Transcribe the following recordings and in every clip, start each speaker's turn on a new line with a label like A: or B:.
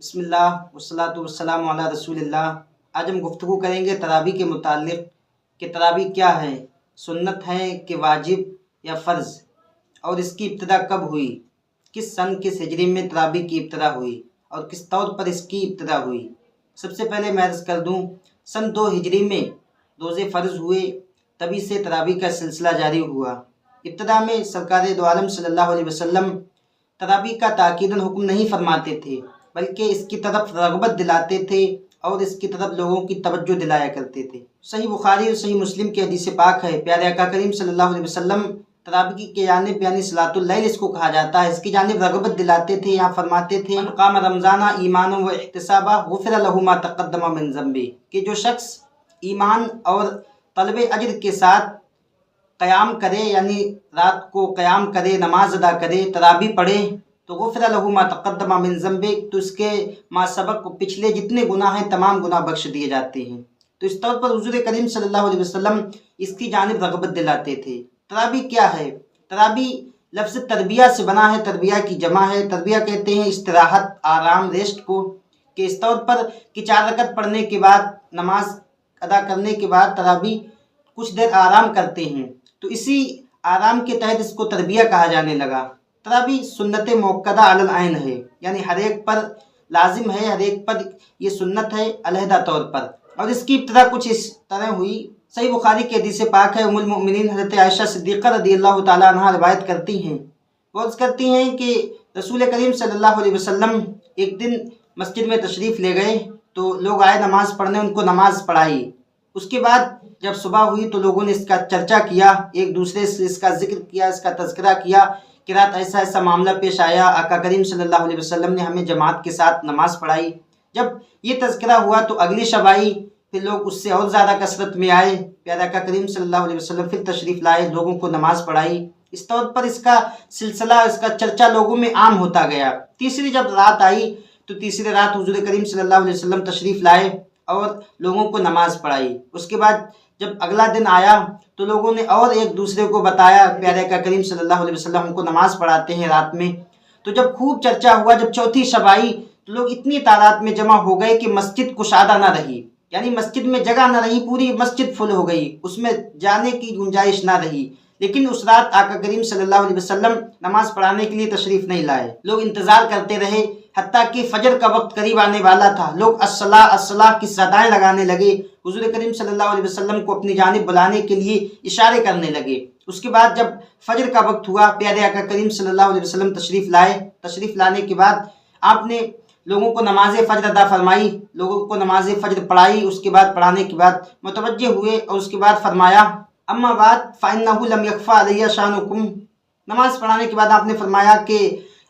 A: بسم اللہ والصلاۃ والسلام علی رسول اللہ۔ آج ہم گفتگو کریں گے تراویح کے متعلق کہ تراویح کیا ہے، سنت ہے کہ واجب یا فرض، اور اس کی ابتدا کب ہوئی، کس سن کس ہجری میں تراویح کی ابتدا ہوئی اور کس طور پر اس کی ابتدا ہوئی۔ سب سے پہلے میں عرض کر دوں، سن 2 ہجری میں روزے فرض ہوئے، تبھی سے تراویح کا سلسلہ جاری ہوا۔ ابتدا میں سرکار دو عالم صلی اللہ علیہ وسلم تراویح کا تاکیداً حکم نہیں فرماتے تھے، بلکہ اس کی طرف رغبت دلاتے تھے اور اس کی طرف لوگوں کی توجہ دلایا کرتے تھے۔ صحیح بخاری اور صحیح مسلم کی حدیث پاک ہے، پیارے آقا کریم صلی اللہ علیہ وسلم تراویح کی جانب یعنی صلاۃ اللیل اس کو کہا جاتا ہے، اس کی جانب رغبت دلاتے تھے۔ یہاں فرماتے تھے من قام رمضان ایمانا و احتسابا غفر له ما تقدم من ذنبه، کہ جو شخص ایمان اور طلب اجر کے ساتھ قیام کرے، یعنی رات کو قیام کرے، نماز ادا کرے، تراویح پڑھے، تو غفر له ما تقدم من ذنبه، تو اس کے ما سبق پچھلے جتنے گناہ ہیں تمام گناہ بخش دیے جاتے ہیں۔ تو اس طور پر حضور کریم صلی اللہ علیہ وسلم اس کی جانب رغبت دلاتے تھے۔ تراویح کیا ہے؟ تراویح لفظ تربیہ سے بنا ہے، تربیہ کی جمع ہے۔ تربیہ کہتے ہیں استراحت، آرام، ریسٹ کو، کہ اس طور پر کہ 4 رکعت پڑھنے کے بعد، نماز ادا کرنے کے بعد تراویح کچھ دیر آرام کرتے ہیں، تو اسی آرام کے تحت اس کو تربیہ کہا جانے لگا۔ تراویح سنت موقدہ علی العین ہے، یعنی ہر ایک پر لازم ہے، ہر ایک پر یہ سنت ہے علیحدہ طور پر، اور اس کی ابتدا کچھ اس طرح ہوئی۔ صحیح بخاری کی حدیث پاک ہے، ام المؤمنین حضرت عائشہ صدیقہ رضی اللہ تعالیٰ عنہ روایت کرتی ہیں، وہ عرض کرتی ہیں کہ رسول کریم صلی اللہ علیہ وسلم ایک دن مسجد میں تشریف لے گئے، تو لوگ آئے نماز پڑھنے، ان کو نماز پڑھائی۔ اس کے بعد جب صبح ہوئی تو لوگوں نے اس کا چرچا کیا، ایک دوسرے سے اس کا ذکر کیا، اس کا تذکرہ کیا کہ رات ایسا ایسا معاملہ پیش آیا، آقا کریم صلی اللہ علیہ وسلم نے ہمیں جماعت کے ساتھ نماز پڑھائی۔ جب یہ تذکرہ ہوا تو اگلی شب آئی، پھر لوگ اس سے اور زیادہ کثرت میں آئے، پیارے آقا کریم صلی اللہ علیہ وسلم پھر تشریف لائے، لوگوں کو نماز پڑھائی۔ اس طور پر اس کا سلسلہ، اس کا چرچا لوگوں میں عام ہوتا گیا۔ تیسری جب رات آئی تو تیسری رات حضور کریم صلی اللہ علیہ وسلم تشریف لائے اور لوگوں کو نماز پڑھائی۔ اس کے بعد جب اگلا دن آیا تو لوگوں نے اور ایک دوسرے کو بتایا، پیارے آقا کریم صلی اللہ علیہ وسلم ہم کو نماز پڑھاتے ہیں رات میں۔ تو جب خوب چرچا ہوا، جب چوتھی شب آئی تو لوگ اتنی تعداد میں جمع ہو گئے کہ مسجد کشادہ نہ رہی، یعنی مسجد میں جگہ نہ رہی، پوری مسجد فل ہو گئی، اس میں جانے کی گنجائش نہ رہی۔ لیکن اس رات آقا کریم صلی اللہ علیہ وسلم نماز پڑھانے کے لیے تشریف نہیں لائے، لوگ انتظار کرتے رہے، حتیٰ کہ فجر کا وقت قریب آنے والا تھا، لوگ الصلاۃ الصلاۃ کی صدائیں لگانے لگے، حضور کریم صلی اللہ علیہ وسلم کو اپنی جانب بلانے کے لیے اشارے کرنے لگے۔ اس کے بعد جب فجر کا وقت ہوا، پیارے آقا کریم صلی اللہ علیہ وسلم تشریف لائے، تشریف لانے کے بعد آپ نے لوگوں کو نماز فجر ادا فرمائی، لوگوں کو نماز فجر پڑھائی۔ اس کے بعد پڑھانے کے بعد متوجہ ہوئے اور اس کے بعد فرمایا اما بعد فإنه لم يخفى علي شأنكم، نماز پڑھانے کے بعد آپ نے فرمایا کہ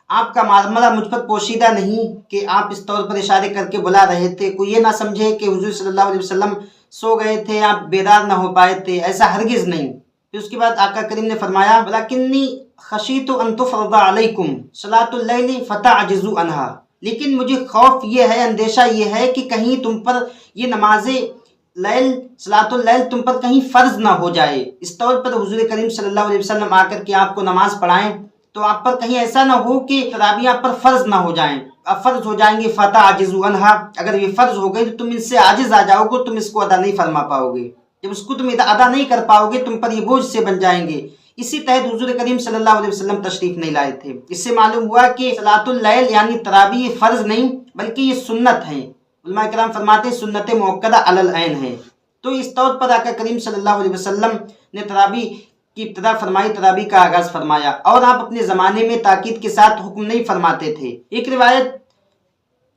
A: آپ کا معاملہ مجھ پر پوشیدہ نہیں کہ آپ اس طور پر اشارے کر کے بلا رہے تھے، کوئی یہ نہ سمجھے کہ حضور صلی اللہ علیہ وسلم سو گئے تھے، آپ بیدار نہ ہو پائے تھے، ایسا ہرگز نہیں۔ پھر اس کے بعد آقا کریم نے فرمایا ولکنی خشیت ان تفرض علیکم صلاۃ اللیل فتعجزوا عنہا، لیکن مجھے خوف یہ ہے، اندیشہ یہ ہے کہ کہیں تم پر یہ نماز لیل، صلاۃ اللیل تم پر کہیں فرض نہ ہو جائے، اس طور پر حضور کریم صلی اللہ علیہ وسلم آ کر کے آپ کو نماز پڑھائیں تو آپ پر کہیں ایسا نہ ہو کہ تراویح آپ پر فرض نہ ہو جائیں، اب فرض ہو جائیں گے فتعجزوا عنہا، اگر یہ فرض ہو گئی تو تم ان سے عاجز آ جاؤ گے، تم اس کو ادا نہیں فرما پاؤ گے، جب اس کو تم ادا نہیں کر پاؤ گے تم پر یہ بوجھ سے بن جائیں گے۔ اسی تحت حضور کریم صلی اللہ علیہ وسلم تشریف نہیں لائے تھے۔ اس سے معلوم ہوا کہ صلاۃ اللیل یعنی تراویح فرض نہیں بلکہ یہ سنت ہیں، علماء کرام فرماتے ہیں سنت موقدہ علی العین ہے۔ تو اس طور پر آقا کریم صلی اللہ علیہ وسلم نے تراویح کی ابتدا فرمائی، تراویح کا آغاز فرمایا، اور آپ اپنے زمانے میں تاکید کے ساتھ حکم نہیں فرماتے تھے۔ ایک روایت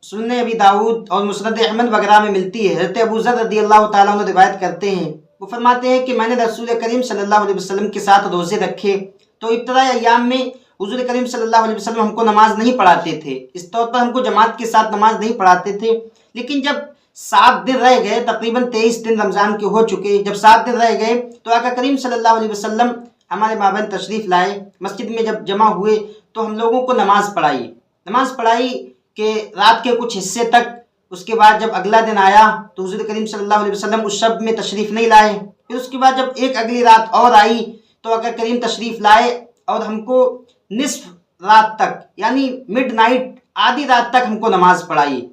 A: سنن ابی داؤد اور مسند احمد وغیرہ میں ملتی ہے، حضرت ابو ذر رضی اللہ تعالیٰ عنہ روایت کرتے ہیں، وہ فرماتے ہیں کہ میں نے رسول کریم صلی اللہ علیہ وسلم کے ساتھ روزے رکھے تو ابتدائی ایام میں حضور کریم صلی اللہ علیہ وسلم ہم کو نماز نہیں پڑھاتے تھے، اس طور پر ہم کو جماعت کے ساتھ نماز نہیں پڑھاتے تھے، لیکن جب 7 دن رہ گئے، تقریباً 23 دن رمضان کے ہو چکے، جب 7 دن رہ گئے تو آقا کریم صلی اللہ علیہ وسلم ہمارے مابین تشریف لائے، مسجد میں جب جمع ہوئے تو ہم لوگوں کو نماز پڑھائی کہ رات کے کچھ حصے تک۔ اس کے بعد جب اگلا دن آیا تو حضور کریم صلی اللہ علیہ وسلم اس شب میں تشریف نہیں لائے، پھر اس کے بعد جب ایک اگلی رات اور آئی تو آقا کریم تشریف لائے اور ہم کو نصف رات تک یعنی مڈ نائٹ आधी रात तक हमको नमाज पढ़ाई,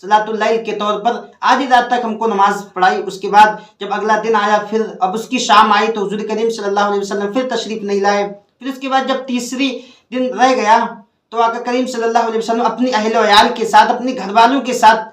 A: सलातुल लैल के तौर पर आधी रात तक हमको नमाज पढ़ाई। उसके बाद जब अगला दिन आया, फिर अब उसकी शाम आई तो हुजूर करीम सल्लल्लाहु अलैहि वसल्लम फिर तशरीफ़ नहीं लाए। फिर उसके बाद जब तीसरी दिन रह गया तो आका करीम सल्लल्लाहु अलैहि वसल्लम अपनी अहल व अयाल के साथ, अपने घर वालों के साथ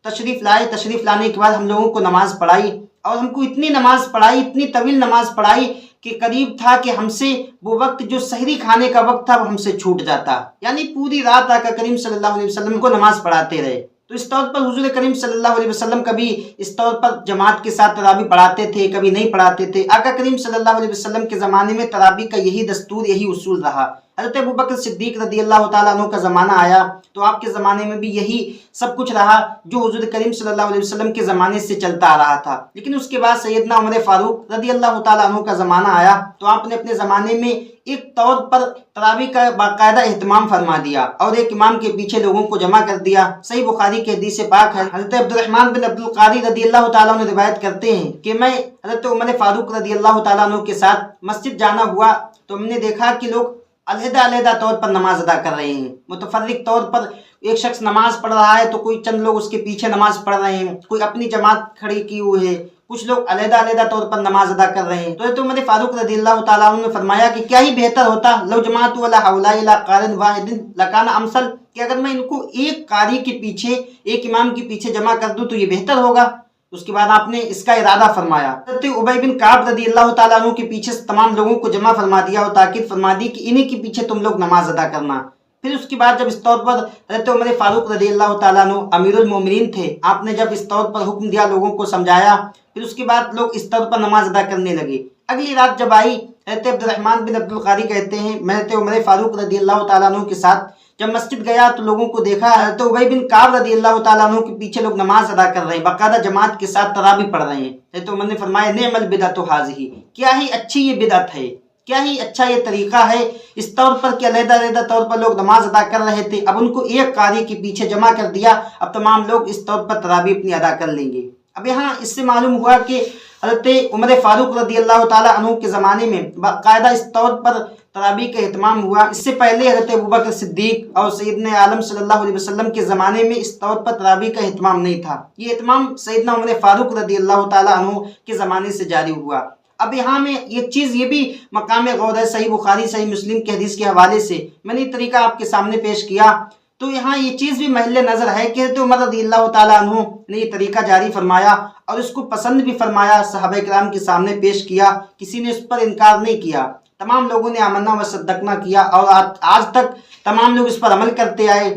A: तशरीफ़ लाए। तशरीफ़ लाने के बाद हम लोगों को नमाज पढ़ाई, और हमको इतनी नमाज पढ़ाई, इतनी तवील नमाज पढ़ाई कि करीब था कि हमसे वो वक्त जो सहरी खाने का वक्त था वो हमसे छूट जाता। यानी पूरी रात आका करीम सल्लल्लाहु अलैहि वसल्लम को नमाज पढ़ाते रहे। तो इस तौर पर हुजूर करीम सल्लल्लाहु अलैहि वसल्लम कभी इस तौर पर जमात के साथ तरावी पढ़ाते थे, कभी नहीं पढ़ाते थे। आका करीम सल्लल्लाहु अलैहि वसल्लम के ज़माने में तरावी का यही दस्तूर, यही उसूल रहा। हज़रत अबू बकर सिद्दीक़ रज़ियल्लाहु ताला अन्हु का ज़माना आया तो आपके ज़माने में भी यही सब कुछ रहा जो हुजूर करीम सल्लल्लाहु अलैहि वसल्लम के ज़माने से चलता आ रहा था। लेकिन उसके बाद सैयदना उमर फारूक रज़ियल्लाहु ताला अन्हु का ज़माना आया तो आपने अपने ज़माने में एक तौर पर तरावी का बाकायदा एहतमाम फरमा दिया और एक इमाम के पीछे लोगों को जमा कर दिया। सही बुखारी के हदीस पाक है, हज़रत अब्दुर्रहमान बिन अब्दुल क़ादी रज़ियल्लाहु ताला अन्हु रिवायत करते हैं कि मैं हज़रत उमर फारूक रज़ियल्लाहु ताला अन्हु के साथ मस्जिद जाना हुआ तो हमने देखा कि लोग अलहदा तौर पर नमाज अदा कर रहे हैं। मुतफर्रिक तौर पर एक शख्स नमाज पढ़ रहा है तो कोई चंद लोग उसके पीछे नमाज पढ़ रहे हैं, कोई अपनी जमात खड़ी की हुई है, कुछ लोग अलहदा तौर पर नमाज अदा कर रहे हैं। तो उमर फारूक रज़ियल्लाहु ताला अन्हु ने फरमाया कि क्या ही बेहतर होता लौ जमाअतु अला हौलाई ला क़ारिन वाहिदिन लकाना अमसल, कि अगर मैं इनको एक कारी के पीछे, एक इमाम के पीछे जमा कर दूं तो ये बेहतर होगा। उसके बाद आपने इसका इरादा फरमाया। उबई बिन काब रज़ियल्लाहु ताला अन्हु के पीछे तमाम लोगों को जमा फरमा दिया और ताकीद फरमा दी कि इन्हीं के पीछे तुम लोग नमाज अदा करना। फिर उसके बाद जब इस तौर पर हज़रत उमर फारूक रज़ियल्लाहु ताला अन्हु अमीरुल मोमिनीन थे, आपने जब इस तौर पर हुक्म दिया, लोगों को समझाया, फिर उसके बाद लोग इस तौर पर नमाज अदा करने लगे। अगली रात जब आई, हज़रत अब्दुर्रहमान बिन अब्दुल क़ादी कहते हैं मैं हज़रत उमर फारूक रज़ियल्लाहु ताला अन्हु के साथ जब मस्जिद गया तो लोगों को देखा हज़रत उबई बिन काब रज़ियल्लाहु ताला अन्हु के पीछे लोग नमाज अदा कर रहे हैं, बाकायदा जमात के साथ तरावी पढ़ रहे हैं। हज़रत उमर ने फरमाया निअमल बिदअतु हाज़िही, क्या ही अच्छी ये बिदअत है, क्या ही अच्छा ये तरीका है। इस तौर पर कि अलहदा तौर पर लोग नमाज अदा कर रहे थे, अब उनको एक कारी के पीछे जमा कर दिया, अब तमाम लोग इस तौर पर तरावी अपनी अदा कर लेंगे। अब यहाँ इससे मालूम हुआ कि हज़रत उमर फारूक रज़ियल्लाहु ताला अन्हु के ज़माने में बाकायदा इस तौर पर तरावी का एहतमाम हुआ। इससे पहले हज़रत अबू बकर सिद्दीक़ और सैयदना आलम सल्लल्लाहु अलैहि वसल्लम के ज़माने में इस तौर पर तरावी का एहतमाम नहीं था। ये एहतमाम सैयदना उमर फारूक रज़ियल्लाहु ताला अन्हु के ज़माने से जारी हुआ। अब यहाँ में एक चीज़ ये भी मकाम गौर है, सही बुखारी सही मुस्लिम के हदीस के हवाले से मैंने ये तरीका आपके सामने पेश किया, तो यहाँ ये चीज़ भी महल नज़र है कि तो उमर रज़ियल्लाहु ताला अन्हु ने ये तरीका जारी फरमाया और इसको पसंद भी फरमाया, सहाबा किराम के सामने पेश किया, किसी ने इस पर इनकार नहीं किया, तमाम लोगों ने आमन्ना व सद्दक़ना किया और आज तक तमाम लोग इस पर अमल करते आए।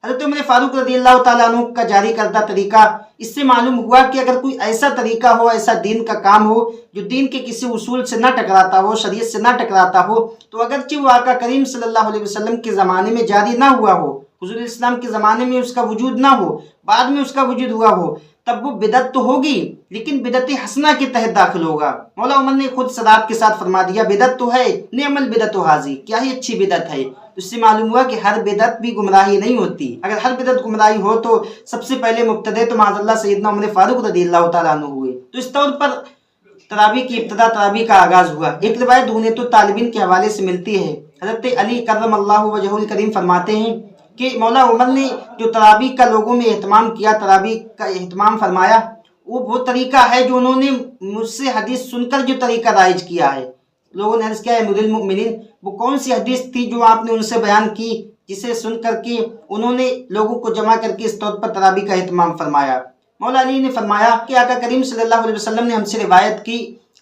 A: हज़रत उमर फारूक रज़ियल्लाहु ताला अन्हु का जारी करदा तरीका, इससे मालूम हुआ कि अगर कोई ऐसा तरीका हो, ऐसा दीन का काम हो जो दीन के किसी उसूल से ना टकराता हो, शरीयत से ना टकराता हो, तो अगरचे वो आका करीम सल्लल्लाहु अलैहि वसल्लम के ज़माने में जारी ना हुआ हो, हुज़ूर इस्लाम के ज़माने में उसका वजूद ना हो, बाद में उसका वजूद हुआ हो, तब वो बिदत तो होगी लेकिन बिदत हसना के तहत दाखिल होगा। मौला उमर ने खुद सदात के साथ फरमा दिया बिदत तो है, निअमल बिदत हाजी, क्या ही अच्छी बिदत है। इससे मालूम हुआ कि हर बिदत भी गुमराही नहीं होती। अगर हर बिदत गुमराही हो तो सबसे पहले मुब्तदे तो माज़अल्लाह सैयदना उमर फारूक रज़ियल्लाहु ताला अन्हु हुए। तो इस तौर पर तरावी की इब्तिदा, तरावी का आगाज़ हुआ। एक रिवायत हुनेतु तालिबीन के हवाले से मिलती है, हज़रत अली कर्रमल्लाहु वजहुल करीम फरमाते हैं कि मौला उमर ने जो तरावी का लोगों में एहतमाम किया, तरावी का एहतमाम फरमाया, वो तरीका है जो उन्होंने मुझसे हदीस सुनकर जो तरीका राइज किया है। लोगों ने अर्ज़ किया है अमीरुल मोमिनीन, वो कौन सी हदीस थी जो आपने उनसे बयान की जिसे सुन करके उन्होंने लोगों को जमा करके इस तौर पर तरावी का एहतमाम फरमाया। मौला अली ने फरमाया कि आका करीम सल्लल्लाहु अलैहि वसल्लम ने हमसे रिवायत की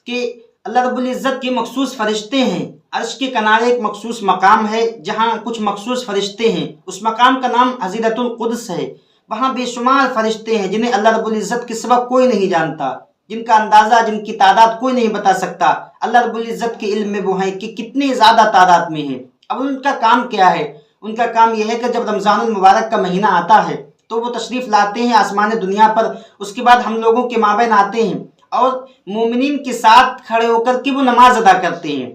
A: कि अल्लाह रब्बुल इज़्ज़त के मखसूस फरिश्ते हैं, अर्श के किनारे एक मखसूस मकाम है जहाँ कुछ मखसूस फरिश्ते हैं, उस मकाम का नाम हज़ीरतुल कुद्स है। वहाँ बेशुमार फरिश्ते हैं जिन्हें अल्लाह रब्बुल इज़्ज़त के सिवा कोई नहीं जानता, जिनका अंदाज़ा, जिनकी तादाद कोई नहीं बता सकता। अल्लाह रब्बुल इज़्ज़त के इल्म में वो हैं कि कितनी ज़्यादा तादाद में हैं। अब उनका काम क्या है? उनका काम यह है कि जब रमज़ानुल मुबारक का महीना आता है तो वो तशरीफ़ लाते हैं आसमान दुनिया पर, उसके बाद हम लोगों के माबैन आते हैं और मोमिनीन के साथ खड़े होकर के वो नमाज अदा करते हैं।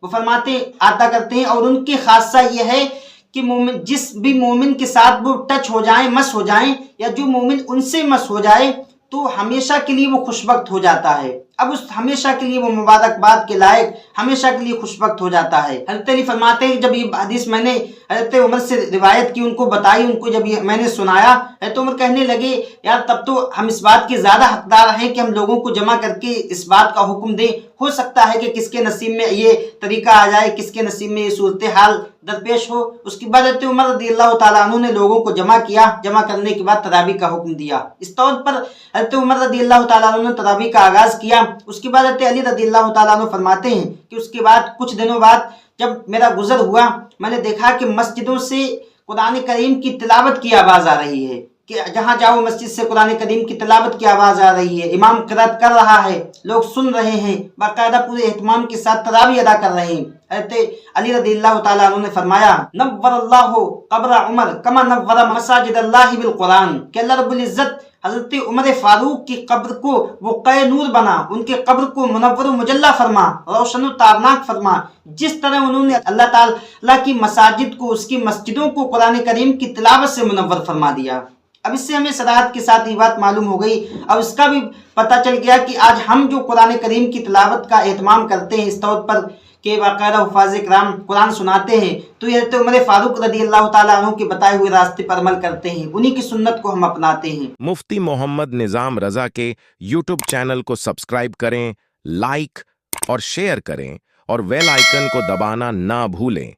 A: वो फरमाते अदा करते हैं और उनकी खासा यह है कि मोमिन, जिस भी मोमिन के साथ वो टच हो जाएं, मस हो जाएं, या जो मोमिन उनसे मस हो जाए तो हमेशा के लिए वो खुशबख्त हो जाता है। अब उस हमेशा के लिए वो मुबारकबाद के लायक हमेशा के लिए खुशबख्त हो जाता है। हज़रत अली फरमाते हैं जब ये हदीस मैंने हज़रत उमर से रिवायत की, उनको बताई, उनको जब ये मैंने सुनाया, हज़रत उमर कहने लगे यार तब तो हम इस बात के ज़्यादा हकदार हैं कि हम लोगों को जमा करके इस बात का हुक्म दें। हो सकता है कि किसके नसीब में ये तरीका आ जाए, किसके नसीब में ये सूरत हाल दरपेश हो। उसके बाद हज़रत उमर रज़ियल्लाहु ताला अन्हु ने लोगों को जमा किया, जमा करने के बाद तरावी का हुक्म दिया। इस तौर पर हज़रत उमर रज़ियल्लाहु ताला अन्हु ने तरावी का आगाज़ किया। उसके बाद हज़रत अली रज़ियल्लाहु ताला अन्हु फरमाते हैं कि उसके बाद कुछ दिनों बाद जब मेरा गुजर हुआ, मैंने देखा कि मस्जिदों से कुरान करीम की तिलावत की आवाज़ आ रही है, कि जहाँ जाओ मस्जिद से कुरान करीम की तिलावत की आवाज़ आ रही है, इमाम क़िरात कर रहा है, लोग सुन रहे हैं, बाकायदा पूरे एहतमाम के साथ तरावी अदा कर रहे हैं। हज़रत अली रज़ियल्लाहु ताला अन्हु ने फरमाया नव्वरल्लाहु क़ब्र उमर कमा नव्वरा मसाजिदल्लाहि बिल कुरान, कि अल्लाह रब्बुल इज़्ज़त हज़रत उमर फारूक की कब्र को वो क़े नूर बना, उनके कब्र को मुनव्वर मुजल्ला फरमा, रोशन ताबनाक फरमा, जिस तरह उन्होंने अल्लाह ताला की मसाजिद को, उसकी मस्जिदों को कुरान करीम की तिलावत से मुनव्वर फरमा दिया। अब इससे हमें सराहत के साथ ये बात मालूम हो गई और इसका भी पता चल गया कि आज हम जो कुरान करीम की तिलावत का एहतमाम करते हैं इस तौर पर कि बाकायदा हुफ़ाज़ किराम कुरान सुनाते हैं, तो ये हज़रत उमर फारूक रज़ियल्लाहु ताला अन्हु के बताए हुए रास्ते पर अमल करते हैं, उन्हीं की सुन्नत को हम अपनाते हैं।
B: मुफ्ती मोहम्मद निज़ाम रज़ा के यूट्यूब चैनल को सब्सक्राइब करें, लाइक और शेयर करें और बेल आइकन को दबाना ना भूलें।